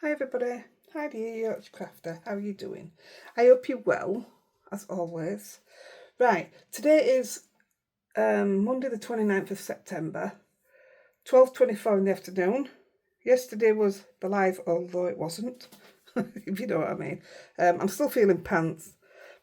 Hi everybody, Heidi-The Crafter. How are you doing? I hope you're well, as always. Right, today is Monday the 29th of September, 12:24 in the afternoon. Yesterday was the live, although it wasn't, if you know what I mean. I'm still feeling pants,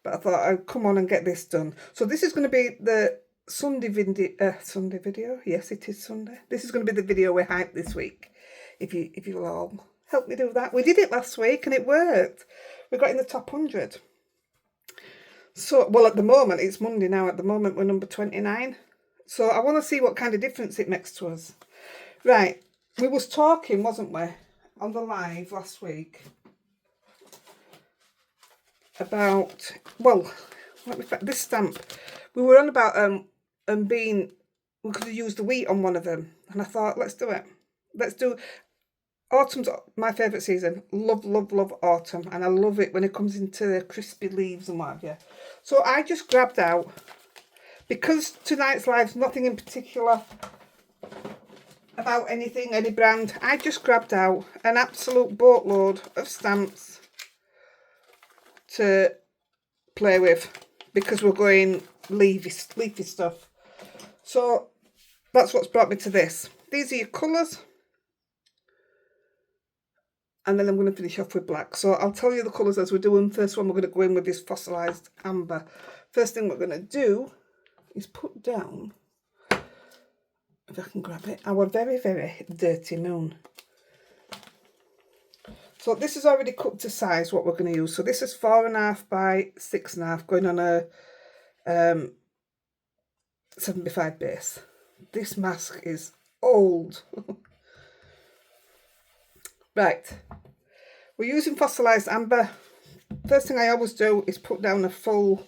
but I thought I'd come on and get this done. So this is going to be the Sunday video. Yes, it is Sunday. This is going to be the video we hyped this week. If you'll all help me do that. We did it last week and it worked. We got in the top 100. So, well, at the moment, it's Monday now. At the moment, we're number 29. So I want to see what kind of difference it makes to us. Right, we was talking, wasn't we, on the live last week about, well, this stamp. We were on about we could have used the wheat on one of them. And I thought, let's do it. Let's do autumn's my favourite season. Love, love, love autumn. And I love it when it comes into crispy leaves and what have you. So I just grabbed out, because tonight's live's nothing in particular about anything, any brand, I just grabbed out an absolute boatload of stamps to play with, because we're going leafy stuff. So that's what's brought me to this. These are your colours. And then I'm going to finish off with black. So I'll tell you the colours as we do them. First one, we're going to go in with this fossilised amber. First thing we're going to do is put down, if I can grab it, our very, very dirty moon. So this is already cut to size, what we're going to use. So this is 4.5 by 6.5, going on a 75 base. This mask is old. Right, we're using fossilised amber. First thing I always do is put down a full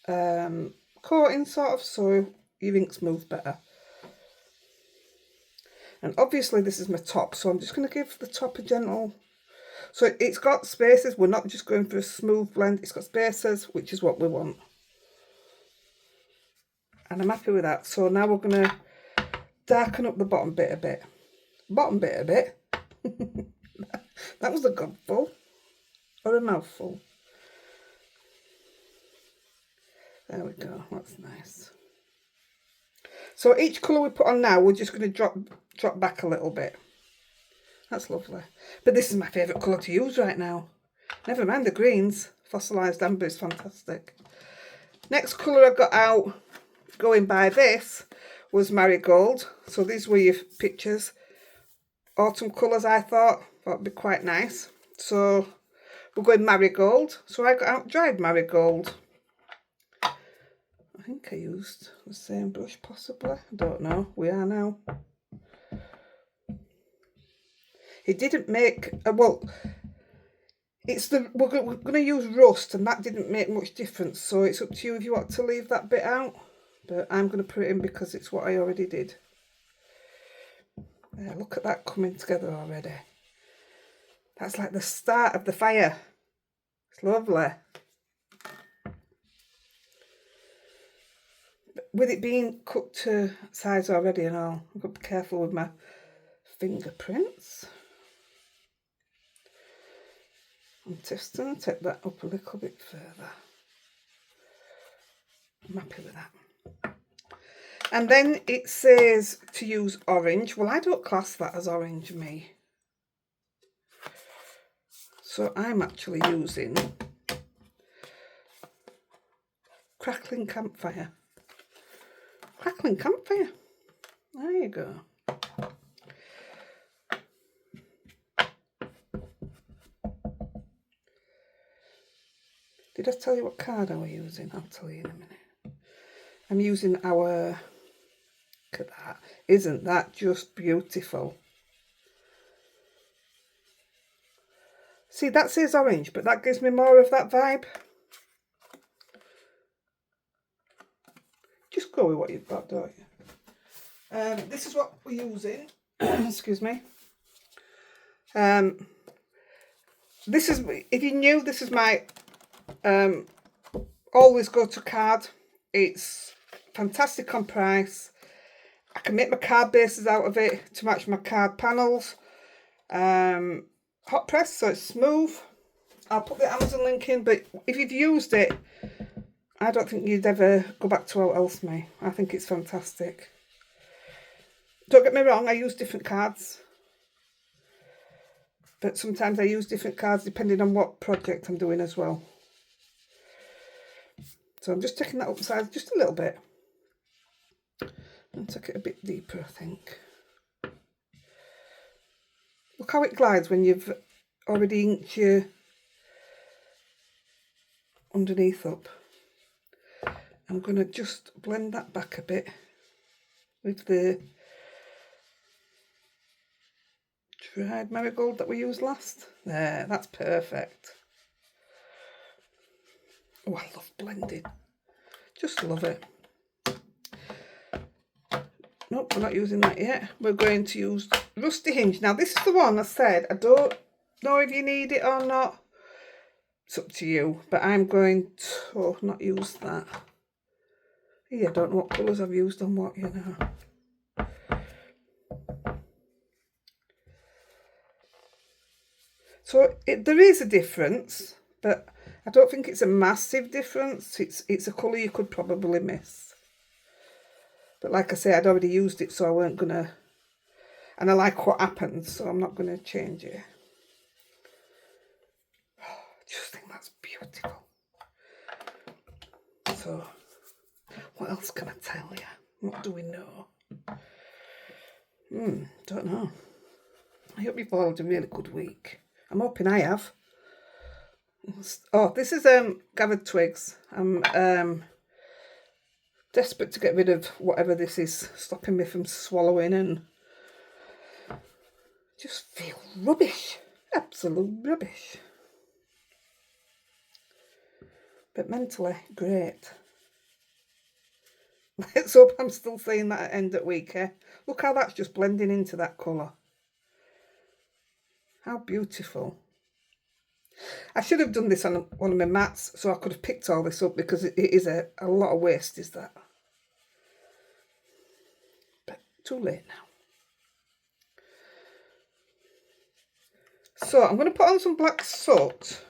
coating, sort of, so your inks move better. And obviously this is my top, so I'm just going to give the top a gentle, so it's got spaces. We're not just going for a smooth blend, it's got spaces, which is what we want. And I'm happy with that. So now we're going to darken up the bottom bit a bit. That was a gobful or a mouthful. There we go, that's nice. So each colour we put on now, we're just going to drop back a little bit. That's lovely. But this is my favourite colour to use right now. Never mind the greens. Fossilised amber is fantastic. Next colour I got out, going by this, was marigold. So these were your pictures. Autumn colours, I thought would be quite nice. So we're going marigold. So I got out dried marigold. I think I used the same brush, possibly. I don't know. We are now. It didn't make well. It's the we're going to use rust, and that didn't make much difference. So it's up to you if you want to leave that bit out. But I'm going to put it in because it's what I already did. Look at that coming together already. That's like the start of the fire. It's lovely. With it being cut to size already and all, I've got to be careful with my fingerprints. I'm just going to take that up a little bit further. I'm happy with that. And then it says to use orange. Well, I don't class that as orange, me. So I'm actually using Crackling Campfire. Crackling Campfire. There you go. Did I tell you what card I was using? I'll tell you in a minute. I'm using our... Look at that. Isn't that just beautiful? See, that says orange, but that gives me more of that vibe. Just go with what you've got, don't you? This is what we're using. Excuse me. This is, if you're new, this is my always go to card. It's fantastic on price. I can make my card bases out of it to match my card panels. hot press, so it's smooth. I'll put the Amazon link in, but if you've used it, I don't think you'd ever go back to how else me. I think it's fantastic. Don't get me wrong, I use different cards, but sometimes I use different cards depending on what project I'm doing as well. So I'm just taking that upside just a little bit and take it a bit deeper, I think. Look how it glides when you've already inked your underneath up. I'm going to just blend that back a bit with the dried marigold that we used last. There, that's perfect. Oh, I love blending. Just love it. Nope, we're not using that yet. We're going to use Rusty Hinge. Now, this is the one I said, I don't know if you need it or not. It's up to you, but I'm going to not use that. Yeah, I don't know what colours I've used on what, you know. So there is a difference, but I don't think it's a massive difference. It's a colour you could probably miss. But like I say, I'd already used it, so I weren't going to... And I like what happens, so I'm not going to change it. I just think that's beautiful. So, what else can I tell you? What do we know? Don't know. I hope you've all had a really good week. I'm hoping I have. Oh, this is gathered twigs. I'm desperate to get rid of whatever this is stopping me from swallowing and just feel rubbish. Absolute rubbish. But mentally, great. Let's hope I'm still saying that at end of week, eh? Look how that's just blending into that colour. How beautiful. I should have done this on one of my mats so I could have picked all this up because it is a lot of waste, is that? But too late now. So I'm going to put on some black soot.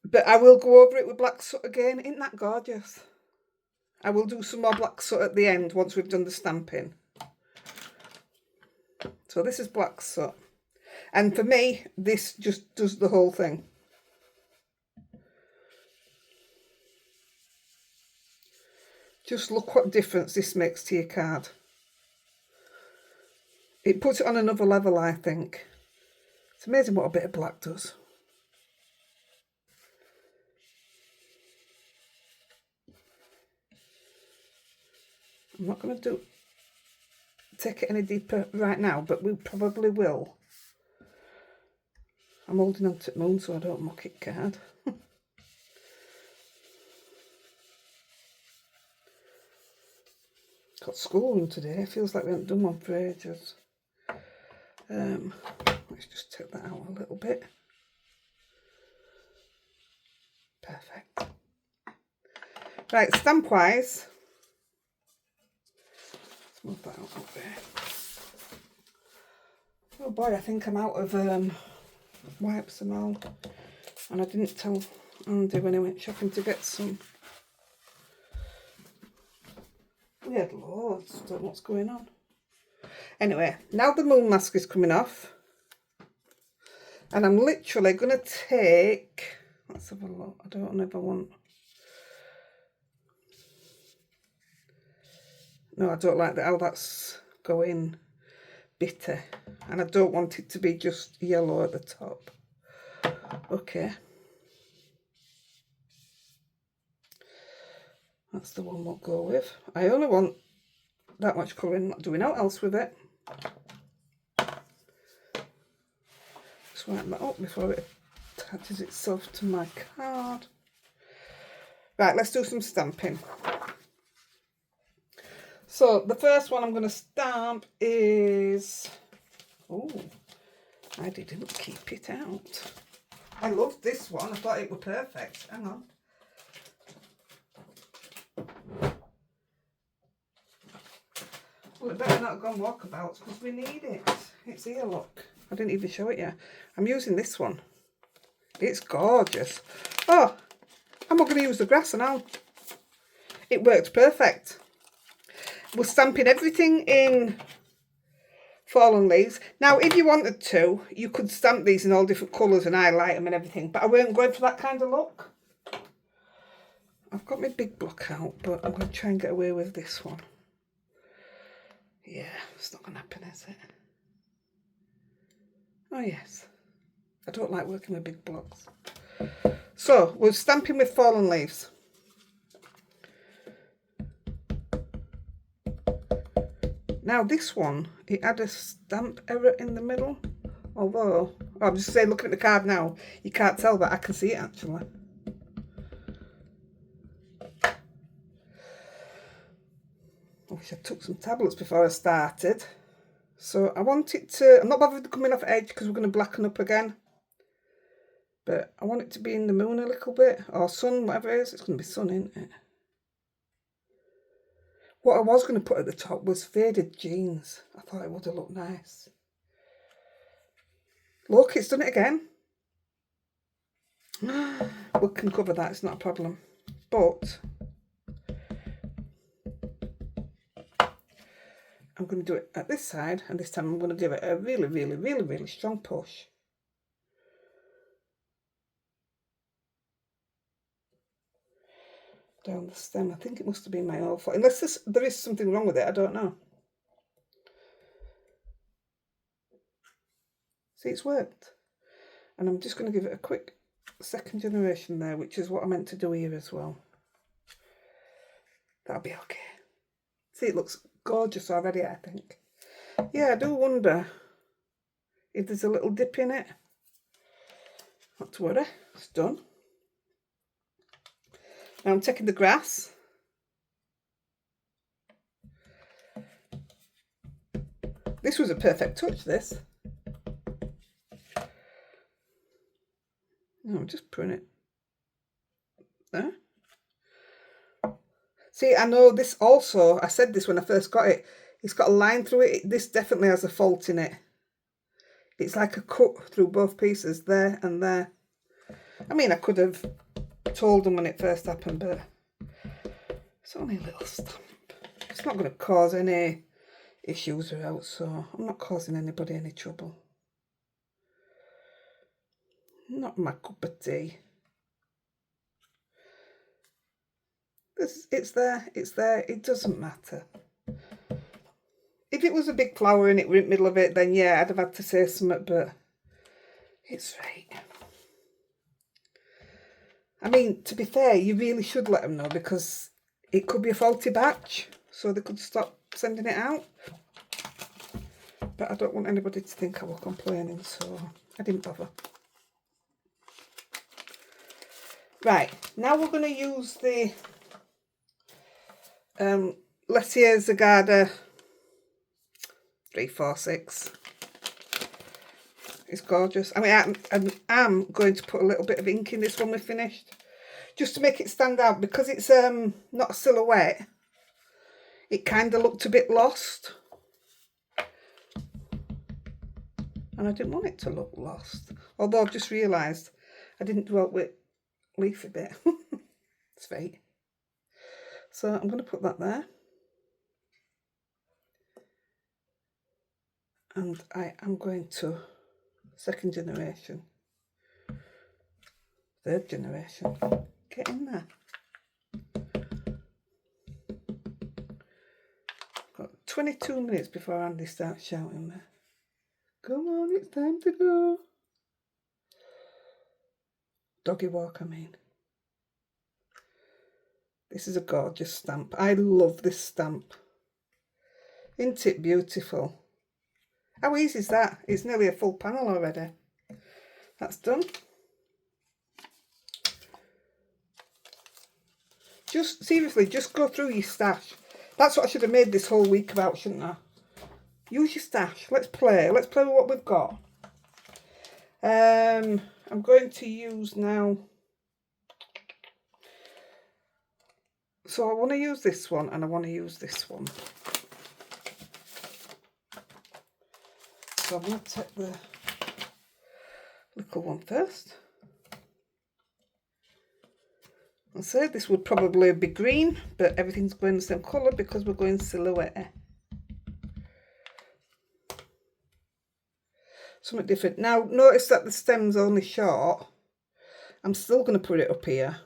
But I will go over it with black soot again. Isn't that gorgeous? I will do some more black soot at the end once we've done the stamping. So this is black soot. And for me, this just does the whole thing. Just look what difference this makes to your card. It puts it on another level, I think. It's amazing what a bit of black does. I'm not going to take it any deeper right now, but we probably will. I'm holding on to the moon so I don't muck it card. Got school run today. Feels like we haven't done one for ages. Let's just take that out a little bit. Perfect. Right, stamp wise. Let's move that out of there. Oh boy, I think I'm out of wipes and all. And I didn't tell Andy when I went shopping to get some. We had loads. Don't know what's going on. Anyway, now the moon mask is coming off. And I'm literally going to take... Let's have a look. I don't know if I want... No, I don't like that how that's going bitter. And I don't want it to be just yellow at the top. Okay. That's the one we'll go with. I only want that much colouring, not doing out else with it. Just wipe that up before it attaches itself to my card. Right, let's do some stamping. So the first one I'm going to stamp is... Oh, I didn't keep it out. I loved this one. I thought it was perfect. Hang on. Well, it better not go on walkabouts because we need it. It's here, look. I didn't even show it yet. I'm using this one. It's gorgeous. Oh, I'm not going to use the grass now. It worked perfect. We're stamping everything in fallen leaves. Now, if you wanted to, you could stamp these in all different colours and highlight them and everything, but I weren't going for that kind of look. I've got my big block out, but I'm going to try and get away with this one. Yeah, it's not going to happen, is it? Oh, yes. I don't like working with big blocks. So, we're stamping with fallen leaves. Now, this one, it had a stamp error in the middle. Although, I'm just saying, looking at the card now, you can't tell, but I can see it actually. I wish I took some tablets before I started. So I want it to, I'm not bothered coming off edge because we're going to blacken up again. But I want it to be in the moon a little bit, or sun, whatever it is. It's going to be sun, isn't it? What I was going to put at the top was faded jeans. I thought it would have looked nice. Look, it's done it again. We can cover that, it's not a problem. But I'm going to do it at this side, and this time I'm going to give it a really, really, really, really strong push. Down the stem. I think it must have been my old foot. Unless there is something wrong with it, I don't know. See, it's worked. And I'm just going to give it a quick second generation there, which is what I meant to do here as well. That'll be okay. See, it looks gorgeous already, I think. Yeah, I do wonder if there's a little dip in it. Not to worry, it's done. Now I'm taking the grass. This was a perfect touch, this. No, I'm just putting it there. See, I know this also, I said this when I first got it, it's got a line through it. This definitely has a fault in it. It's like a cut through both pieces, there and there. I mean, I could have told them when it first happened, but it's only a little stamp. It's not going to cause any issues or else, so I'm not causing anybody any trouble. Not my cup of tea. It's there, it doesn't matter. If it was a big flower and it were in the middle of it, then yeah, I'd have had to say something, but it's right. I mean, to be fair, you really should let them know, because it could be a faulty batch, so they could stop sending it out. But I don't want anybody to think I was complaining, so I didn't bother. Right, now we're going to use the Lassier Zagada 346. It's gorgeous. I mean, I'm going to put a little bit of ink in this when we're finished, just to make it stand out, because it's not a silhouette. It kind of looked a bit lost, and I didn't want it to look lost. Although I've just realised I didn't do out with leafy bit. It's fake. So I'm going to put that there. And I am going to second generation, third generation. Get in there. Got 22 minutes before Andy starts shouting there. Come on, it's time to go. Doggy walk, I mean. This is a gorgeous stamp. I love this stamp. Isn't it beautiful? How easy is that? It's nearly a full panel already. That's done. Just, seriously, just go through your stash. That's what I should have made this whole week about, shouldn't I? Use your stash. Let's play. Let's play with what we've got. I'm going to use now... So I want to use this one and I want to use this one. So I'm going to take the little one first. I said this would probably be green, but everything's going the same colour because we're going silhouette. Something different. Now, notice that the stem's only short. I'm still going to put it up here.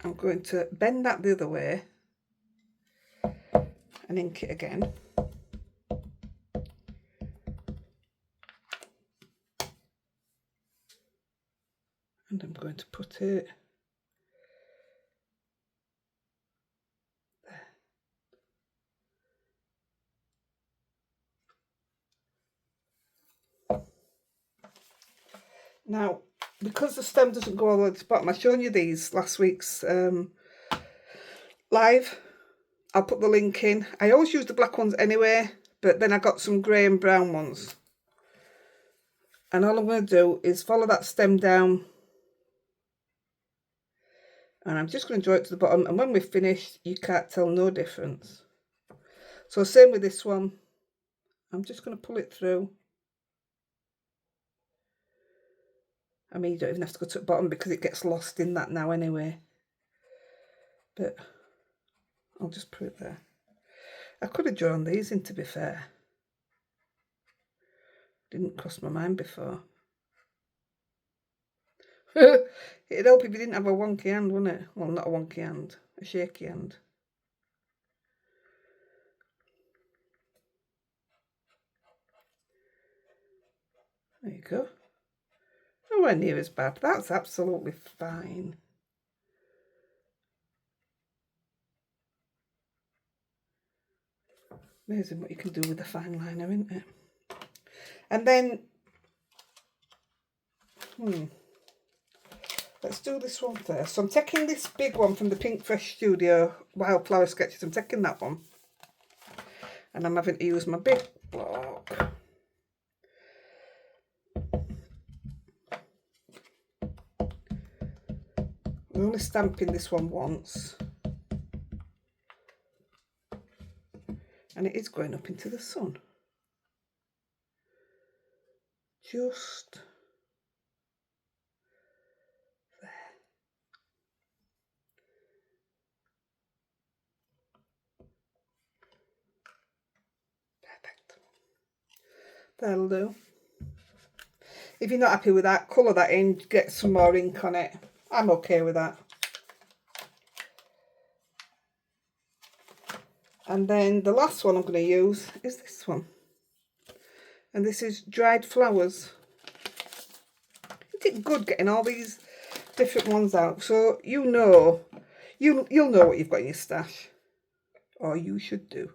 I'm going to bend that the other way and ink it again. And I'm going to put it there. Now, because the stem doesn't go all the way to the bottom, I've shown you these last week's live. I'll put the link in. I always use the black ones anyway, but then I got some grey and brown ones. And all I'm going to do is follow that stem down. And I'm just going to draw it to the bottom. And when we're finished, you can't tell no difference. So same with this one. I'm just going to pull it through. I mean, you don't even have to go to the bottom because it gets lost in that now anyway. But I'll just put it there. I could have drawn these in, to be fair. Didn't cross my mind before. It'd help if you didn't have a wonky hand, wouldn't it? Well, not a wonky hand, a shaky hand. There you go. Nowhere near as bad. That's absolutely fine. Amazing what you can do with a fine liner, isn't it? And then, let's do this one first. So I'm taking this big one from the Pink Fresh Studio Wildflower Sketches. I'm taking that one. And I'm having to use my big block. I'm only stamping this one once. And it is going up into the sun. Just there. Perfect. That'll do. If you're not happy with that, colour that in, get some more ink on it. I'm okay with that. And then the last one I'm going to use is this one. And this is Dried Flowers. Isn't it good getting all these different ones out? So you know, you'll know what you've got in your stash. Or you should do.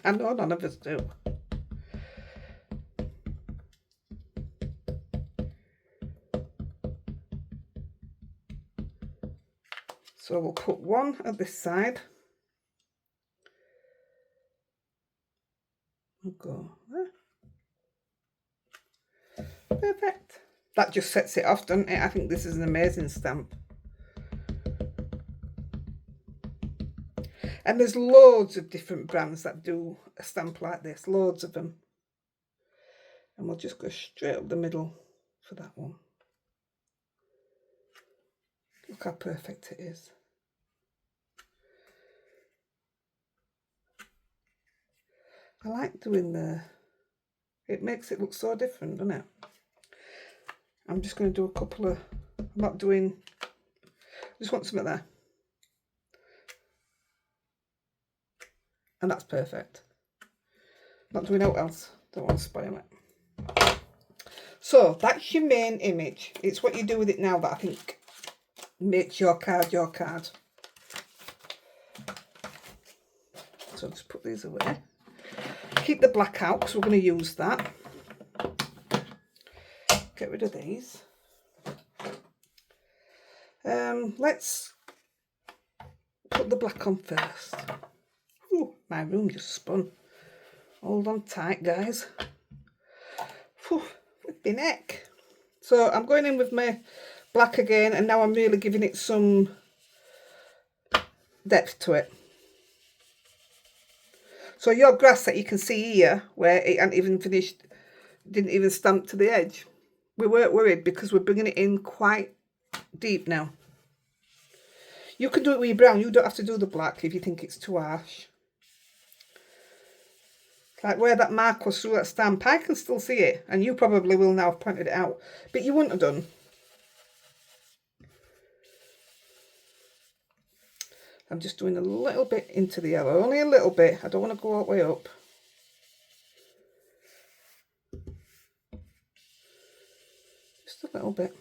I know none of us do. So we'll put one at this side. We'll go there. Perfect. That just sets it off, doesn't it? I think this is an amazing stamp. And there's loads of different brands that do a stamp like this. Loads of them. And we'll just go straight up the middle for that one. Look how perfect it is. I like doing it makes it look so different, doesn't it? I'm just going to do a couple of, I'm not doing, I just want something there. And that's perfect. Not doing out else, don't want to spoil it. So that's your main image. It's what you do with it now that I think makes your card your card. So just put these away. Keep the black out because we're going to use that. Get rid of these. Let's put the black on first. Ooh, my room just spun. Hold on tight, guys. Whew, with my neck. So I'm going in with my black again, and now I'm really giving it some depth to it. So your grass that you can see here, where it hadn't even finished, didn't even stamp to the edge, we weren't worried because we're bringing it in quite deep now. You can do it with your brown. You don't have to do the black if you think it's too harsh. Like where that mark was through that stamp, I can still see it, and you probably will now have pointed it out, but you wouldn't have done. I'm just doing a little bit into the yellow, only a little bit. I don't want to go all the way up. Just a little bit.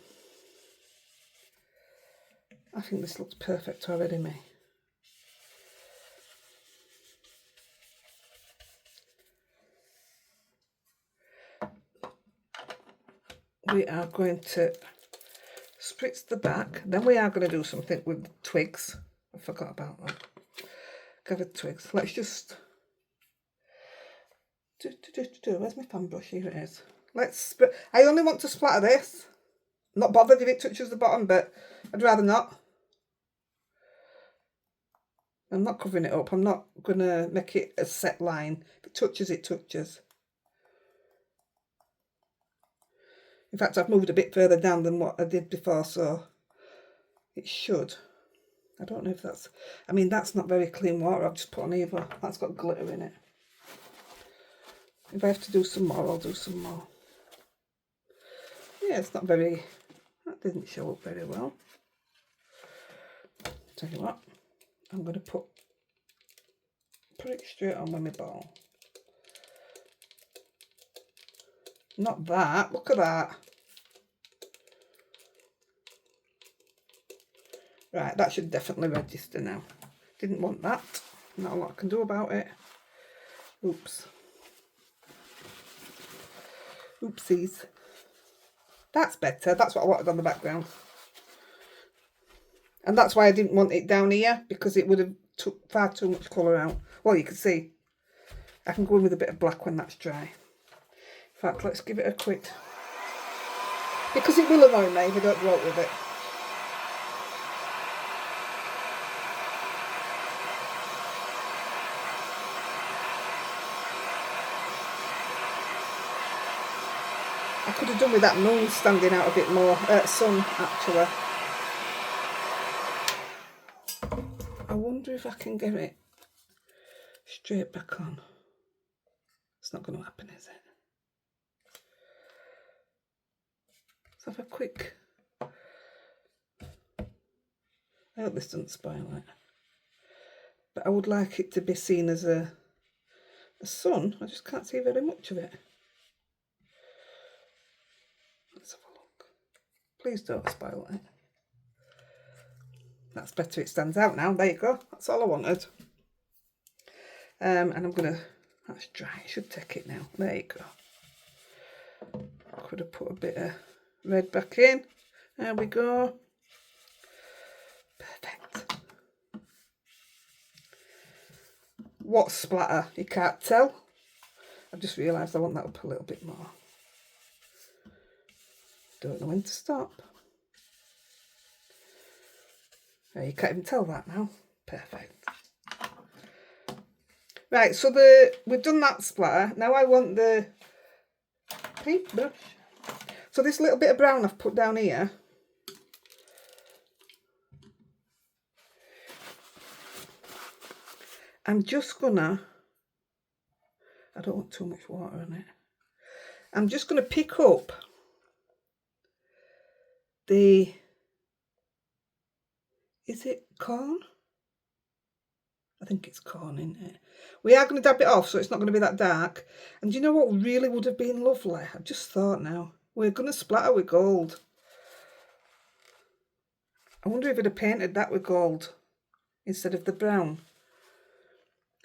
I think this looks perfect already, me. We are going to spritz the back. Then we are going to do something with the twigs. I forgot about that. Gathered twigs. Let's just where's my fan brush? Here it is. I only want to splatter this. Not bothered if it touches the bottom, but I'd rather not. I'm not covering it up. I'm not going to make it a set line. If it touches, it touches. In fact, I've moved a bit further down than what I did before, so it should. I don't know if that's... I mean, that's not very clean water I've just put on either. That's got glitter in it. If I have to do some more, I'll do some more. Yeah, it's not very... That didn't show up very well. Tell you what, I'm going to put it straight on with my ball. Not that. Look at that. Right, that should definitely register now. Didn't want that. Not a lot I can do about it. Oops. Oopsies. That's better. That's what I wanted on the background. And that's why I didn't want it down here, because it would have took far too much colour out. Well, you can see. I can go in with a bit of black when that's dry. In fact, let's give it a quick... Because it will annoy me if I don't go out with it. I could have done with that moon standing out a bit more, sun actually. I wonder if I can get it straight back on. It's not going to happen, is it? Let's have a quick... I hope this doesn't spoil it. But I would like it to be seen as a sun. I just can't see very much of it. Let's have a look. Please don't spoil it. That's better, it stands out now. There you go. That's all I wanted. And I'm going to... That's dry. I should take it now. There you go. Could have put a bit of red back in. There we go. Perfect. What splatter? You can't tell. I've just realised I want that up a little bit more. Don't know when to stop. Oh, you can't even tell that now. Perfect. Right, so we've done that splatter. Now I want the paintbrush. So this little bit of brown I've put down here. I'm just gonna... I don't want too much water in it. I'm just gonna pick up the... Is it corn? I think it's corn, isn't it? We are going to dab it off so it's not going to be that dark. And do you know what really would have been lovely? I've just thought now. We're going to splatter with gold. I wonder if I'd have painted that with gold instead of the brown.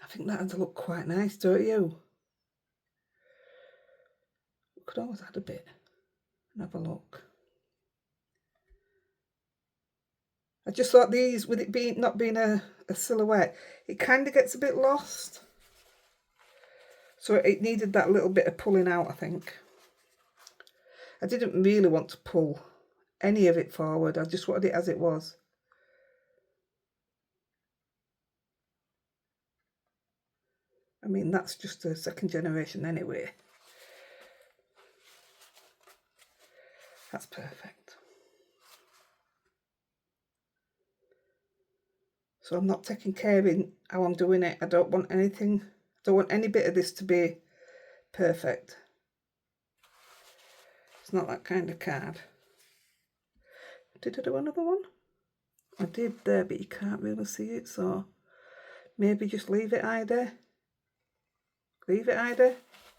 I think that would look quite nice, don't you? We could always add a bit and have a look. I just thought these, with it not being a silhouette, it kind of gets a bit lost. So it needed that little bit of pulling out, I think. I didn't really want to pull any of it forward. I just wanted it as it was. I mean, that's just a second generation anyway. That's perfect. So I'm not taking care in how I'm doing it. I don't want anything, I don't want any bit of this to be perfect. It's not that kind of card. Did I do another one? I did there, but you can't really see it, so maybe just leave it, Heidi. Leave it, Heidi.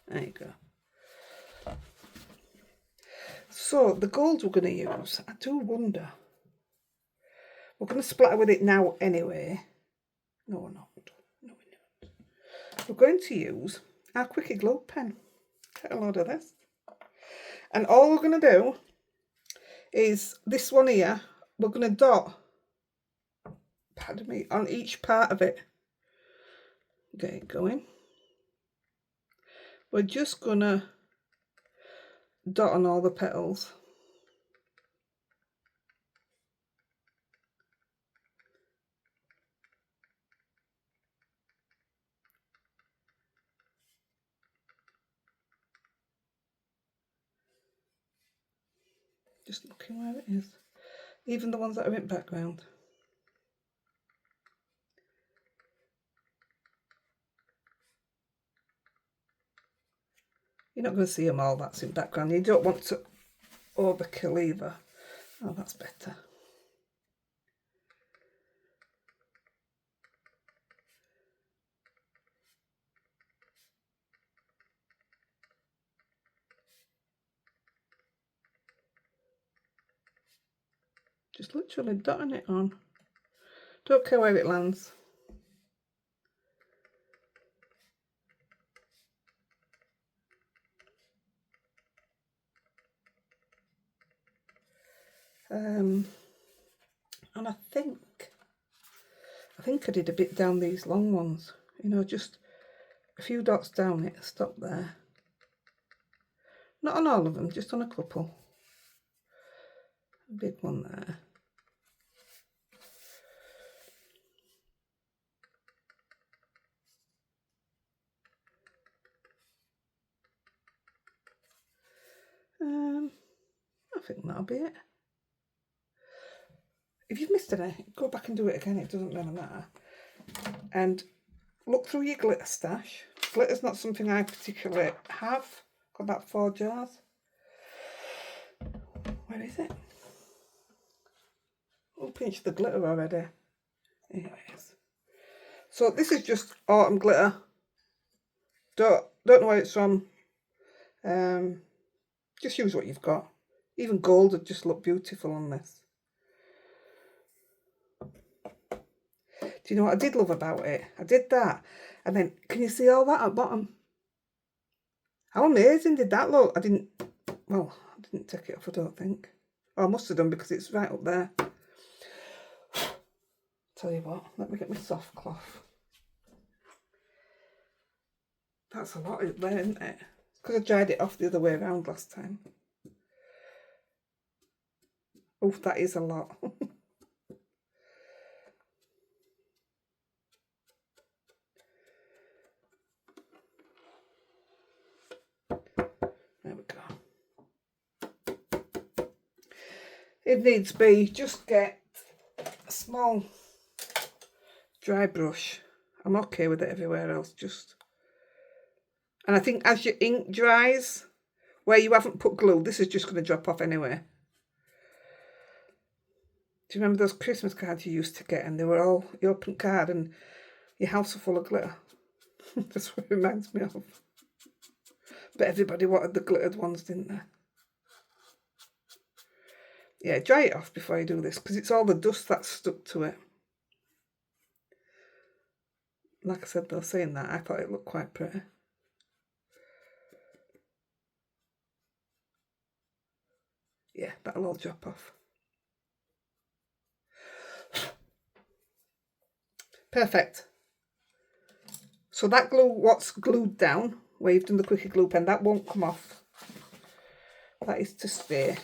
There you go. So the gold we're going to use, I do wonder. We're going to splatter with it now anyway. No, we're not. No, we're not. We're going to use our Quickie Glue pen. Get a load of this. And all we're going to do is this one here, we're going to dot, pardon me, on each part of it. Get it going. We're just going to dot on all the petals. Just looking where it is. Even the ones that are in background. You're not going to see them all, that's in background. You don't want to overkill either. Oh, that's better. Just literally dotting it on. Don't care where it lands. And I think I did a bit down these long ones. You know, just a few dots down it, stop there. Not on all of them, just on a couple. A big one there. I think that'll be it. If you've missed any, go back and do it again, it doesn't really matter. And look through your glitter stash. Glitter's not something I particularly have. Got about 4 jars. Where is it? Oh, pinched the glitter already. Here it is. So this is just autumn glitter. Don't know where it's from. Just use what you've got. Even gold would just look beautiful on this. Do you know what I did love about it? I did that. And then, can you see all that at bottom? How amazing did that look? I didn't take it off, I don't think. Oh, I must have done because it's right up there. Tell you what, let me get my soft cloth. That's a lot there, isn't it? Because I dried it off the other way around last time. Oh, that is a lot. There we go. If needs be, just get a small dry brush. I'm okay with it everywhere else, just. And I think as your ink dries, where you haven't put glue, this is just going to drop off anyway. Do you remember those Christmas cards you used to get and they were all, you open card and your house was full of glitter? That's what it reminds me of. But everybody wanted the glittered ones, didn't they? Yeah, dry it off before you do this because it's all the dust that's stuck to it. Like I said though, saying that, I thought it looked quite pretty. Yeah, that'll all drop off. Perfect. So that glue, what's glued down, where you've done the Quickie Glue pen, that won't come off. That is to stay.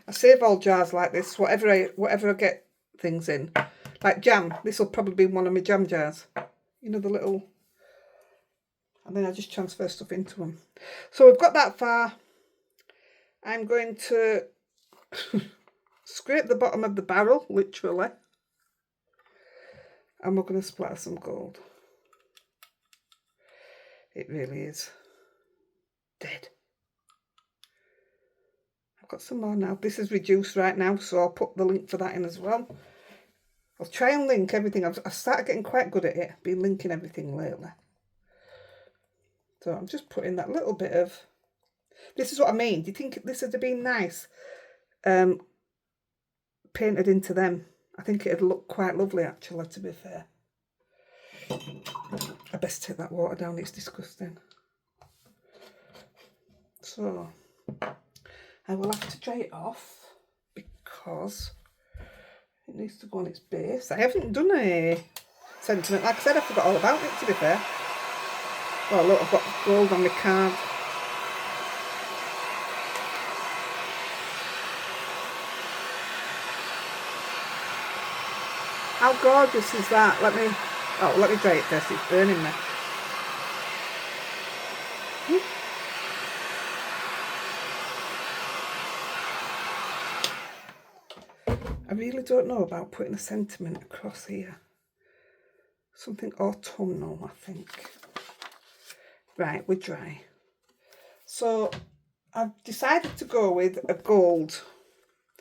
I save all jars like this, whatever I get things in. Like jam, this will probably be one of my jam jars. You know, the little... And then I just transfer stuff into them. So we've got that far. I'm going to scrape the bottom of the barrel, literally. And we're going to splatter some gold. It really is dead. I've got some more now. This is reduced right now, so I'll put the link for that in as well. I'll try and link everything. I've started getting quite good at it. Been linking everything lately. So I'm just putting that little bit of... This is what I mean. Do you think this would have been nice painted into them? I think it'd look quite lovely, actually, to be fair. I best take that water down. It's disgusting. So I will have to dry it off because it needs to go on its base. I haven't done a sentiment. Like I said, I forgot all about it, to be fair. Oh, look, I've got gold on my card. How gorgeous is that? Let me dry it first. It's burning me. I really don't know about putting a sentiment across here. Something autumnal, I think. Right, we're dry. So I've decided to go with a gold.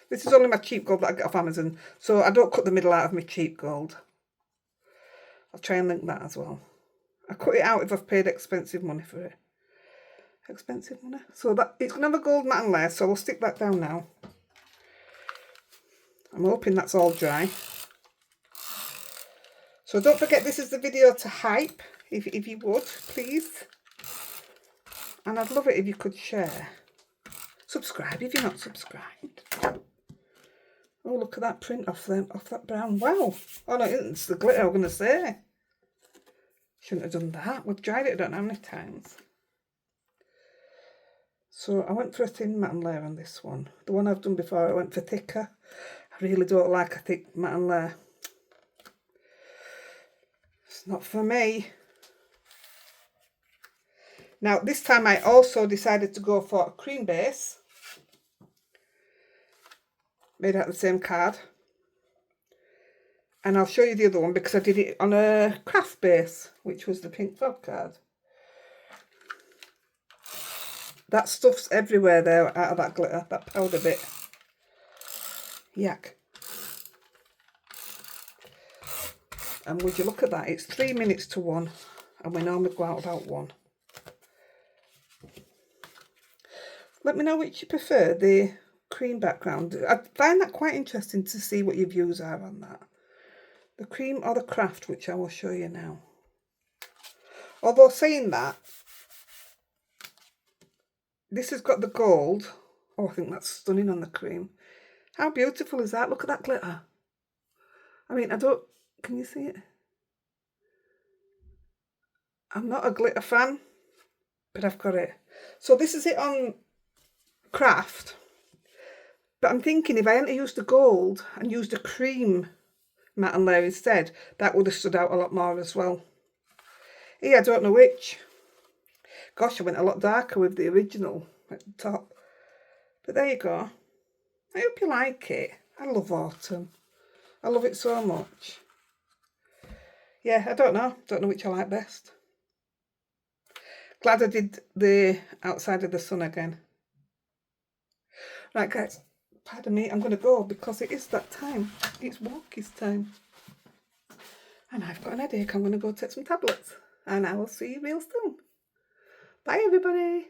This is only my cheap gold that I get off Amazon, so I don't cut the middle out of my cheap gold. I'll try and link that as well. I cut it out if I've paid expensive money for it. Expensive money? So that it's going to have a gold matte and layer, so we'll stick that down now. I'm hoping that's all dry. So don't forget, this is the video to hype, if you would, please. And I'd love it if you could share. Subscribe if you're not subscribed. Oh, look at that print off that brown. Wow. Oh, no, it's the glitter, I'm going to say. Shouldn't have done that. We've dried it I don't know how many times. So I went for a thin matte and layer on this one. The one I've done before, I went for thicker. I really don't like a thick matte and layer. It's not for me. Now, this time I also decided to go for a cream base. Made out of the same card. And I'll show you the other one because I did it on a craft base, which was the pink fog card. That stuff's everywhere there out of that glitter, that powder bit. Yuck. And would you look at that? It's 3 minutes to 1, and we normally go out about 1. Let me know which you prefer, the cream background. I find that quite interesting to see what your views are on that. The cream or the craft, which I will show you now. Although saying that, this has got the gold. Oh, I think that's stunning on the cream. How beautiful is that? Look at that glitter. I mean, can you see it? I'm not a glitter fan, but I've got it. So this is it on craft. But I'm thinking if I hadn't used the gold and used a cream matte and layer instead, that would have stood out a lot more as well. Here, I don't know which. Gosh, I went a lot darker with the original at the top. But there you go. I hope you like it. I love autumn. I love it so much. Yeah, I don't know. Don't know which I like best. Glad I did the outside of the sun again. Right, guys. Pardon me. I'm going to go because it is that time. It's walkies time. And I've got an headache. I'm going to go take some tablets. And I will see you real soon. Bye, everybody.